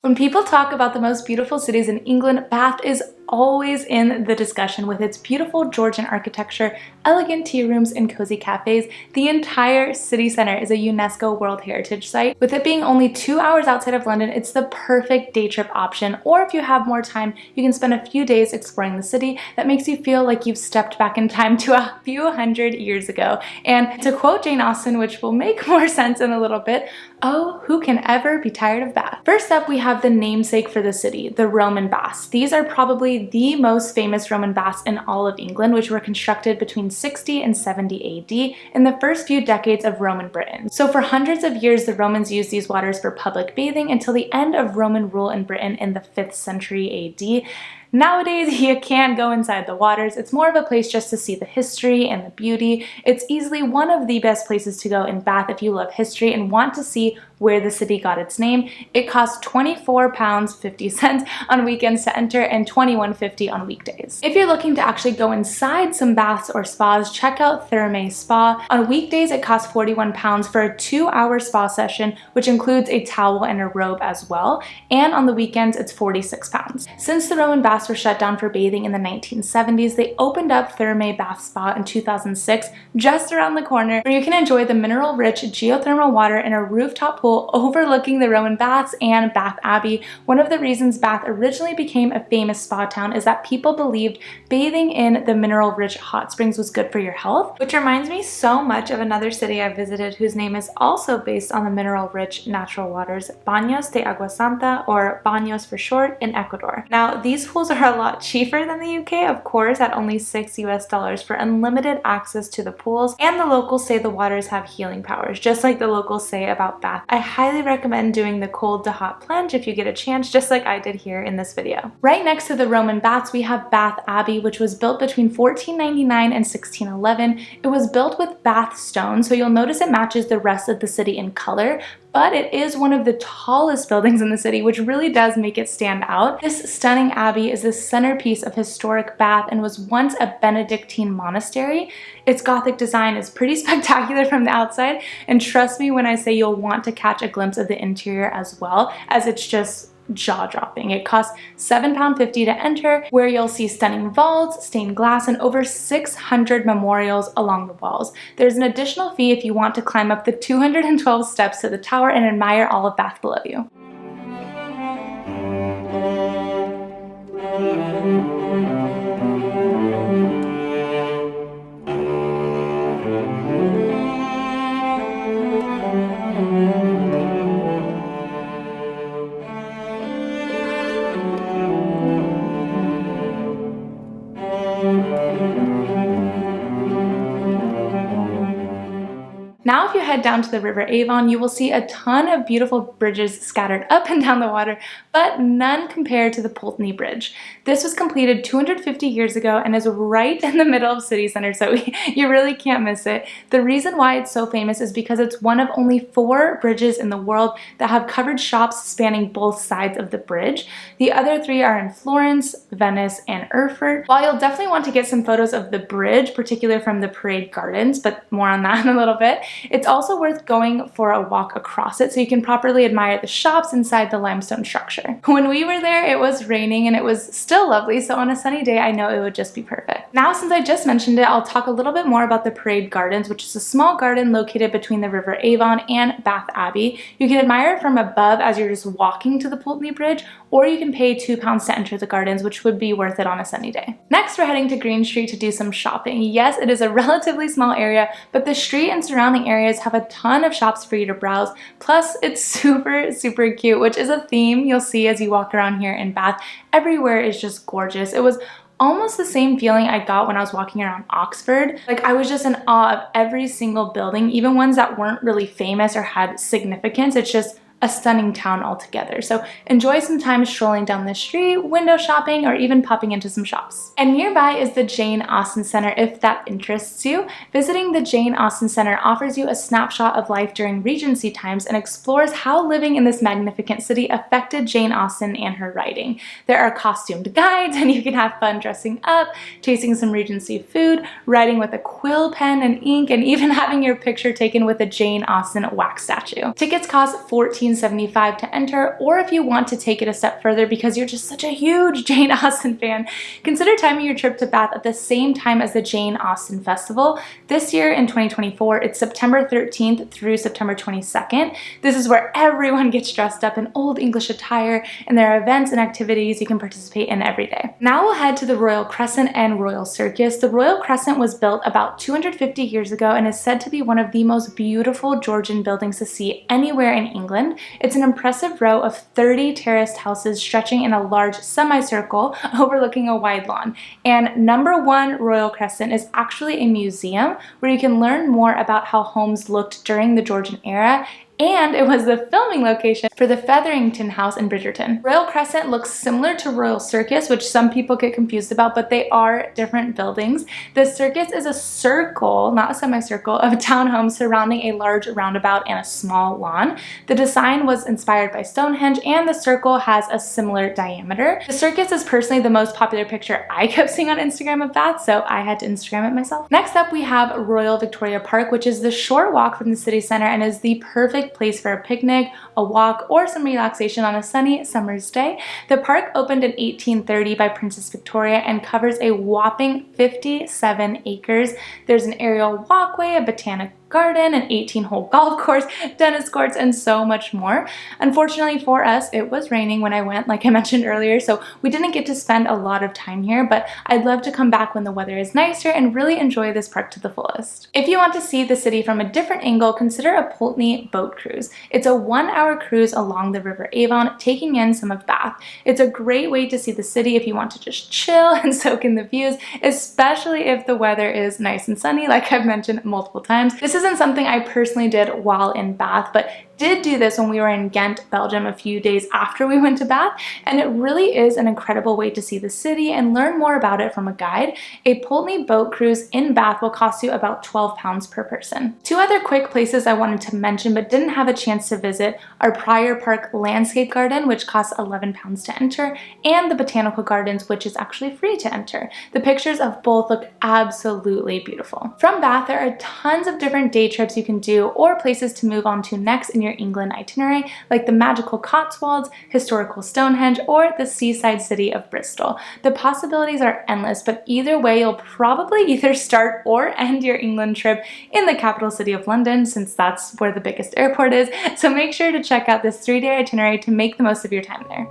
When people talk about the most beautiful cities in England, Bath is always in the discussion with its beautiful Georgian architecture, elegant tea rooms, and cozy cafes. The entire city center is a UNESCO World Heritage Site. With it being only 2 hours outside of London, it's the perfect day trip option, or if you have more time, you can spend a few days exploring the city that makes you feel like you've stepped back in time to a few hundred years ago. And to quote Jane Austen, which will make more sense in a little bit, "Oh, who can ever be tired of Bath?" First up, we have the namesake for the city, the Roman baths. These are probably the most famous Roman baths in all of England, which were constructed between 60 and 70 AD in the first few decades of Roman Britain. So for hundreds of years, the Romans used these waters for public bathing until the end of Roman rule in Britain in the 5th century AD. Nowadays, you can't go inside the waters. It's more of a place just to see the history and the beauty. It's easily one of the best places to go in Bath if you love history and want to see where the city got its name. It costs £24.50 on weekends to enter and £21.50 on weekdays. If you're looking to actually go inside some baths or spas, check out Thermae Spa. On weekdays, it costs £41 for a 2-hour spa session, which includes a towel and a robe as well. And on the weekends, it's £46. Since the Roman baths were shut down for bathing in the 1970s, they opened up Thermae Bath Spa in 2006, just around the corner, where you can enjoy the mineral-rich geothermal water in a rooftop pool overlooking the Roman baths and Bath Abbey. One of the reasons Bath originally became a famous spa town is that people believed bathing in the mineral-rich hot springs was good for your health, which reminds me so much of another city I visited whose name is also based on the mineral-rich natural waters, Baños de Agua Santa, or Baños for short, in Ecuador. Now, these pools are a lot cheaper than the UK, of course, at only $6 for unlimited access to the pools, and the locals say the waters have healing powers, just like the locals say about Bath. I highly recommend doing the cold to hot plunge if you get a chance, just like I did here in this video. Right next to the Roman baths, we have Bath Abbey, which was built between 1499 and 1611. It was built with Bath stone, so you'll notice it matches the rest of the city in color, but it is one of the tallest buildings in the city, which really does make it stand out. This stunning abbey is the centerpiece of historic Bath and was once a Benedictine monastery. Its Gothic design is pretty spectacular from the outside, and trust me when I say you'll want to catch a glimpse of the interior as well, as it's just jaw-dropping. It costs £7.50 to enter, where you'll see stunning vaults, stained glass, and over 600 memorials along the walls. There's an additional fee if you want to climb up the 212 steps to the tower and admire all of Bath below you. Now if you head down to the River Avon, you will see a ton of beautiful bridges scattered up and down the water, but none compare to the Pulteney Bridge. This was completed 250 years ago and is right in the middle of city center, so you really can't miss it. The reason why it's so famous is because it's one of only 4 bridges in the world that have covered shops spanning both sides of the bridge. The other 3 are in Florence, Venice, and Erfurt. While you'll definitely want to get some photos of the bridge, particularly from the Parade Gardens, but more on that in a little bit, it's also worth going for a walk across it so you can properly admire the shops inside the limestone structure. When we were there, it was raining and it was still lovely, so on a sunny day, I know it would just be perfect. Now, since I just mentioned it, I'll talk a little bit more about the Parade Gardens, which is a small garden located between the River Avon and Bath Abbey. You can admire it from above as you're just walking to the Pulteney Bridge, or you can pay £2 to enter the gardens, which would be worth it on a sunny day. Next, we're heading to Green Street to do some shopping. Yes, it is a relatively small area, but the street and surrounding areas have a ton of shops for you to browse. Plus, it's super cute, which is a theme you'll see as you walk around here in Bath. Everywhere is just gorgeous. It was almost the same feeling I got when I was walking around Oxford. Like, I was just in awe of every single building, even ones that weren't really famous or had significance. It's just a stunning town altogether. So enjoy some time strolling down the street, window shopping, or even popping into some shops. And nearby is the Jane Austen Center if that interests you. Visiting the Jane Austen Center offers you a snapshot of life during Regency times and explores how living in this magnificent city affected Jane Austen and her writing. There are costumed guides and you can have fun dressing up, tasting some Regency food, writing with a quill pen and ink, and even having your picture taken with a Jane Austen wax statue. Tickets cost £14 $14.75 to enter, or if you want to take it a step further because you're just such a huge Jane Austen fan, consider timing your trip to Bath at the same time as the Jane Austen Festival. This year in 2024, it's September 13th through September 22nd. This is where everyone gets dressed up in Old English attire, and there are events and activities you can participate in every day. Now we'll head to the Royal Crescent and Royal Circus. The Royal Crescent was built about 250 years ago and is said to be one of the most beautiful Georgian buildings to see anywhere in England. It's an impressive row of 30 terraced houses stretching in a large semicircle overlooking a wide lawn. And number 1 Royal Crescent is actually a museum where you can learn more about how homes looked during the Georgian era, and it was the filming location for the Featherington House in Bridgerton. Royal Crescent looks similar to Royal Circus, which some people get confused about, but they are different buildings. The Circus is a circle, not a semicircle, of townhomes surrounding a large roundabout and a small lawn. The design was inspired by Stonehenge, and the circle has a similar diameter. The Circus is personally the most popular picture I kept seeing on Instagram of Bath, so I had to Instagram it myself. Next up, we have Royal Victoria Park, which is the short walk from the city center and is the perfect place for a picnic, a walk, or some relaxation on a sunny summer's day. The park opened in 1830 by Princess Victoria and covers a whopping 57 acres. There's an aerial walkway, a botanic garden, an 18-hole golf course, tennis courts, and so much more. Unfortunately for us, it was raining when I went, like I mentioned earlier, so we didn't get to spend a lot of time here, but I'd love to come back when the weather is nicer and really enjoy this park to the fullest. If you want to see the city from a different angle, consider a Pulteney boat cruise. It's a 1-hour cruise along the River Avon, taking in some of Bath. It's a great way to see the city if you want to just chill and soak in the views, especially if the weather is nice and sunny, like I've mentioned multiple times. This isn't something I personally did while in Bath, but did do this when we were in Ghent, Belgium a few days after we went to Bath, and it really is an incredible way to see the city and learn more about it from a guide. A Pulteney boat cruise in Bath will cost you about £12 per person. 2 other quick places I wanted to mention but didn't have a chance to visit are Prior Park Landscape Garden, which costs £11 to enter, and the Botanical Gardens, which is actually free to enter. The pictures of both look absolutely beautiful. From Bath, there are tons of different day trips you can do or places to move on to next in your England itinerary, like the magical Cotswolds, historical Stonehenge, or the seaside city of Bristol. The possibilities are endless, but either way, you'll probably either start or end your England trip in the capital city of London, since that's where the biggest airport is, so make sure to check out this 3-day itinerary to make the most of your time there.